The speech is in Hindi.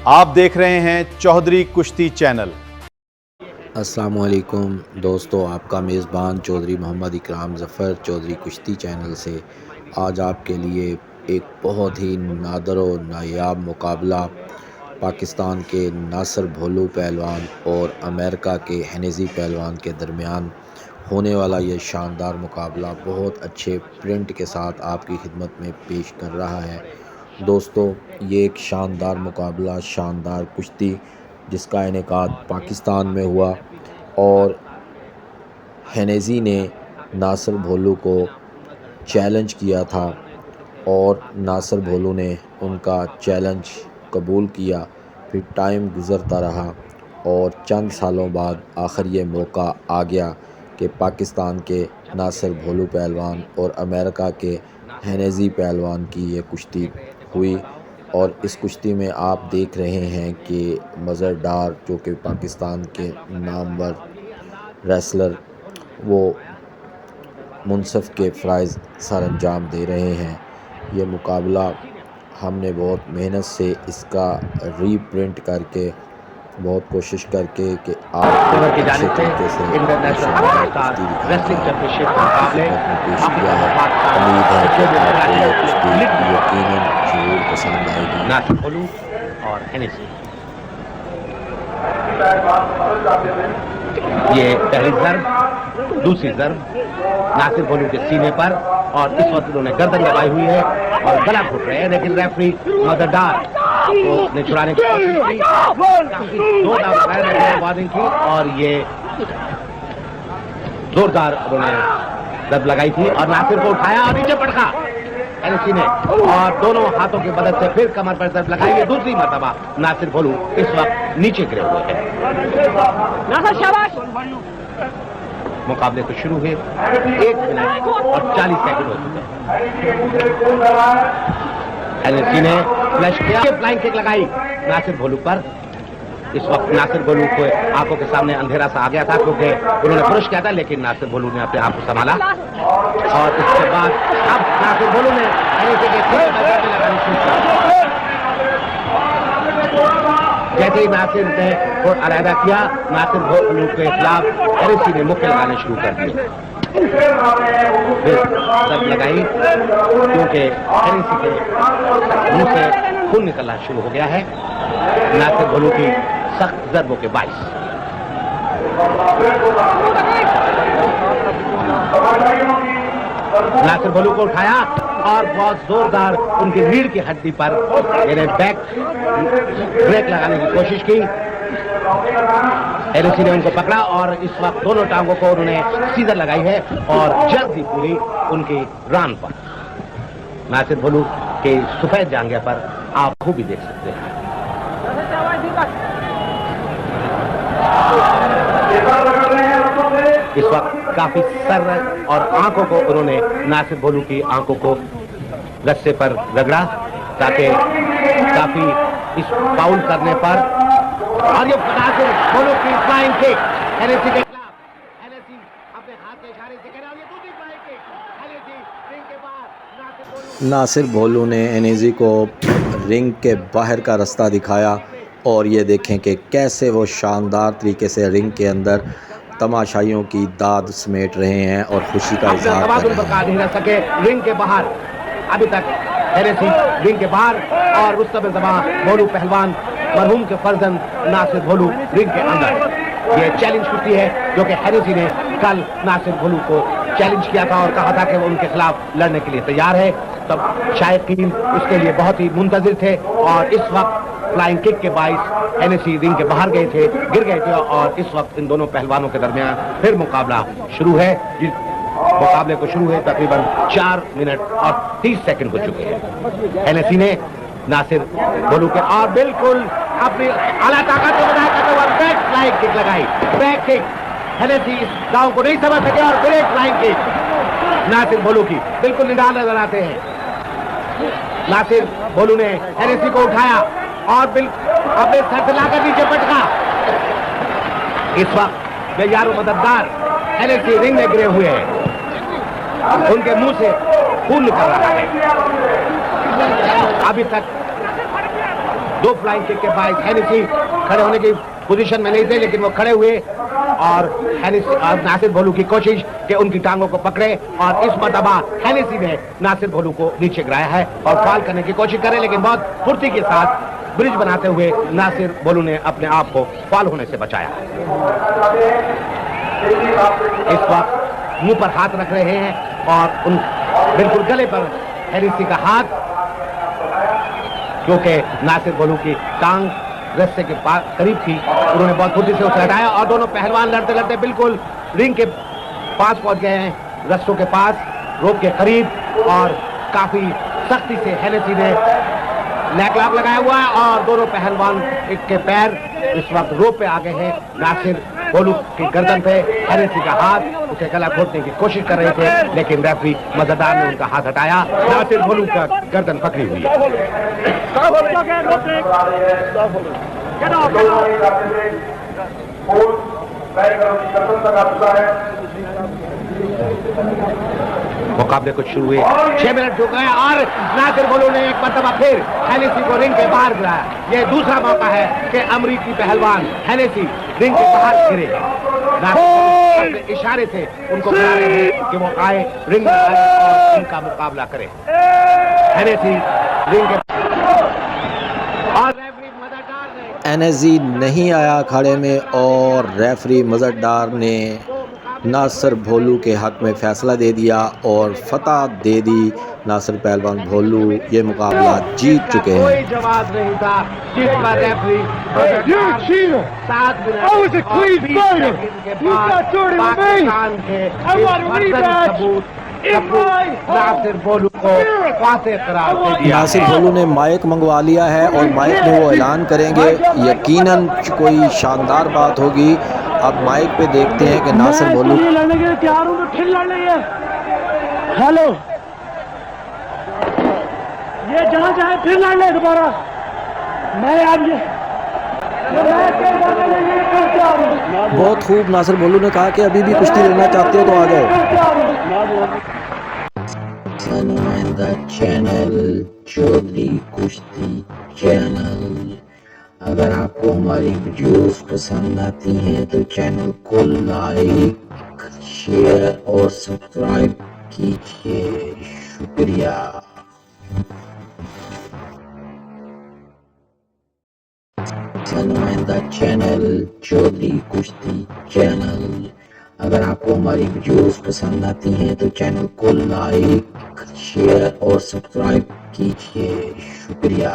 आप देख रहे हैं चौधरी कुश्ती चैनल। अस्सलाम वालेकुम दोस्तों, आपका मेज़बान चौधरी मोहम्मद इकराम ज़फ़र चौधरी कुश्ती चैनल से आज आपके लिए एक बहुत ही नादर व नायाब मुकाबला पाकिस्तान के नासिर भोलू पहलवान और अमेरिका के हेनेज़ी पहलवान के दरमियान होने वाला ये शानदार मुकाबला बहुत अच्छे प्रिंट के साथ आपकी खिदमत में पेश कर रहा है। दोस्तों, ये एक शानदार मुकाबला, शानदार कुश्ती जिसका इनेकाद पाकिस्तान में हुआ और हेनेज़ी ने नासिर भोलू को चैलेंज किया था और नासिर भोलू ने उनका चैलेंज कबूल किया। फिर टाइम गुज़रता रहा और चंद सालों बाद आखिर ये मौका आ गया कि पाकिस्तान के नासिर भोलू पहलवान और अमेरिका के हेनेज़ी पहलवान की ये कुश्ती हुई। और इस कुश्ती में आप देख रहे हैं कि मज़र डार जो कि पाकिस्तान के नामवर रेसलर वो मुनसफ़ के फ़राइज़ सर अंजाम दे रहे हैं। ये मुकाबला हमने बहुत मेहनत से इसका रीप्रिंट करके बहुत कोशिश करके कि आप अच्छे तरीके से पेश किया है। उम्मीद है कि आपको ये कुश्ती यकीनन ज़रूर पसंद आएगी। नासिर भोलू और हेनेज़ी, ये पहली ज़र्ब, दूसरी ज़र्ब नासिर भोलू के सीने पर और इस वक्त उन्होंने गर्दन लगाई हुई है और गला घुट रहे हैं, लेकिन रेफरी मदर डार ने छुड़ाने की कोशिश की, काफी जोरदार वार्निंग की और ये जोरदार उन्होंने जब लगाई थी और नासिर को उठाया और नीचे पटका हेनेज़ी ने और दोनों हाथों की मदद से फिर कमर पर जब लगाई है। दूसरी मर्तबा नासिर भोलू इस वक्त नीचे गिरे हुए हैं। मुकाबले को शुरू हुए 1 मिनट और 40 सेकंड हो चुके हैं। हेनेज़ी ने फ्लैश किया, फ्लाइंग किक लगाई नासिर भोलू पर। इस वक्त नासिर भोलू को आंखों के सामने अंधेरा सा आ गया था क्योंकि उन्होंने पुरुष किया था, लेकिन नासिर भोलू ने अपने आप को संभाला और इसके बाद अब नासिर भोलू ने हेनेज़ी के सिर पर लगानी शुरू की। जैसे ही नासिर ने अलहदा किया, नासिर भोलू के खिलाफ हेनेज़ी ने मुक्के लगाने शुरू कर दिए। जब लगाई क्योंकि हेनेज़ी के मुंह से खून निकलना शुरू हो गया है नासिर भोलू की सख्त जरबों के बाइस। नासिर भोलू को उठाया और बहुत जोरदार उनकी रीढ़ की हड्डी पर यानी बैक ब्रेक लगाने की कोशिश की। हेनेज़ी ने उनको पकड़ा और इस वक्त दोनों टांगों को उन्होंने सीधर लगाई है और जल्द ही पूरी उनकी रान पर। नासिर भोलू के सफेद जांघे पर आप खूब भी देख सकते हैं। इस वक्त काफी सर और आंखों को उन्होंने नासिर भोलू की आंखों को रस्से पर रगड़ा ताकि काफी इस फाउल करने पर और ये नासिर भोलू की फ्लाइंग किक हेनेज़ी के खिलाफ। हेनेज़ी अपने हाथ के इशारे से कह रहा है, ये दूसरी फ्लाइंग किक हेनेज़ी रिंग के बाहर। नासिर भोलू ने हेनेज़ी को रिंग के बाहर का रास्ता दिखाया और ये देखें कि कैसे वो शानदार तरीके से रिंग के अंदर तमाशाइयों की दाद समेट रहे हैं और खुशी का इज़हार कर रहे हैं। रिंग के बाहर अभी तक हेनेज़ी रिंग के बाहर और मुस्तफा जमां भोलू पहलवान मरहूम के फर्जंद नासिर भोलू रिंग के अंदर। ये चैलेंज कुश्ती है जो कि हेनेज़ी ने कल नासिर भोलू को चैलेंज किया था और कहा था कि वो उनके खिलाफ लड़ने के लिए तैयार है। तब शायकीन उसके लिए बहुत ही मुंतजिर थे और इस वक्त फ्लाइंग किक के बाइस हेनेज़ी रिंग के बाहर गए थे, गिर गए थे और इस वक्त इन दोनों पहलवानों के दरमियान फिर मुकाबला शुरू है। जिस मुकाबले को शुरू हुए तकरीबन 4 मिनट और 30 सेकंड हो चुके हैं। हेनेज़ी ने नासिर भोलू के और बिल्कुल अपनी आला ताकत को बनाए करते हुए बैक फ्लाइंग किक लगाई। बैक किक हेनेज़ी इस दाव को नहीं समझ सके और ब्रेक फ्लाइंग किक नासिर भोलू की बिल्कुल निडाल नजर आते हैं। नासिर भोलू ने हेनेज़ी को उठाया और अपने सर से लाकर नीचे पटका। इस वक्त बेयारो मददगार हेनेज़ी रिंग में गिरे हुए हैं, उनके मुंह से खून निकल रहा है। अभी तक दो फ्लाइंग किक के बाद हेनेसी खड़े होने की पोजीशन में नहीं थे, लेकिन वो खड़े हुए और नासिर भोलू की कोशिश कि उनकी टांगों को पकड़े, और इस मर्तबा हेनेसी ने नासिर भोलू को नीचे गिराया है और फाल करने की कोशिश करे, लेकिन बहुत फुर्ती के साथ ब्रिज बनाते हुए नासिर भोलू ने अपने आप को फाल होने से बचाया। इस वक्त मुंह पर हाथ रख रहे हैं और उन बिल्कुल गले पर हेनेसी का हाथ, क्योंकि नासिर भोलू की टांग रस्से के करीब थी। उन्होंने बहुत फुर्ती से उसे हटाया और दोनों पहलवान लड़ते लड़ते बिल्कुल रिंग के पास पहुंच गए हैं, रस्सों के पास, रोप के करीब, और काफी सख्ती से हेनेसी ने नेक लॉक लगाया हुआ है और दोनों पहलवान के पैर इस वक्त रोप पे आ गए हैं। नासिर भोलू की गर्दन पे हेनेसी का हाथ, उसे गला घोटने की कोशिश कर रहे थे, लेकिन रेफरी मज़दार ने उनका हाथ हटाया। नासिर भोलू का गर्दन पकड़ी हुई है। मुकाबले कुछ शुरू हुए, 6 मिनट हो गए और नासिर भोलू ने एक मरतबा फिर हेनेसी को रिंग के बाहर गिराया। यह दूसरा मौका है कि अमरीकी पहलवान हेनेसी रिंग के बाहर गिरे। नासिर इशारे से उनको बुला रहे हैं कि वो आए, रिंग में आए और उनका मुकाबला करें। हेनेसी रिंग के और रेफरी मज़दार ने एनएसजी नहीं आया अखाड़े में और रेफरी मज़दार ने नासिर भोलू के हक़ में फ़ैसला दे दिया और फतह दे दी। नासिर पहलवान भोलू ये मुकाबला जीत चुके हैं। कोई जवाब नहीं था, जिस पर रेफरी 7 पाकिस्तान के सबूत नासिर भोलू को फासिक करार दे दिया। नासिर भोलू ने माइक मंगवा लिया है और माइक में वो ऐलान करेंगे, यकीनन कोई शानदार बात होगी। अब माइक पे देखते हैं कि नासिर भोलू लड़ने के लिए तैयार हूँ, फिर लड़ रही है। हेलो, ये जहाँ चाहे फिर लड़ ले दोबारा। मैं अब ये बहुत खूब। नासिर भोलू ने कहा कि अभी भी कुश्ती लेना चाहते हो तो आ जाओ। नुमाइंदा चैनल, चौधरी कुश्ती चैनल। अगर आपको हमारी वीडियोस पसंद आती हैं तो चैनल को लाइक, शेयर और सब्सक्राइब कीजिए। शुक्रिया। नुमाइंदा चैनल, चौधरी कुश्ती चैनल। अगर आपको हमारी वीडियोस पसंद आती हैं तो चैनल को लाइक, शेयर और सब्सक्राइब कीजिए। शुक्रिया।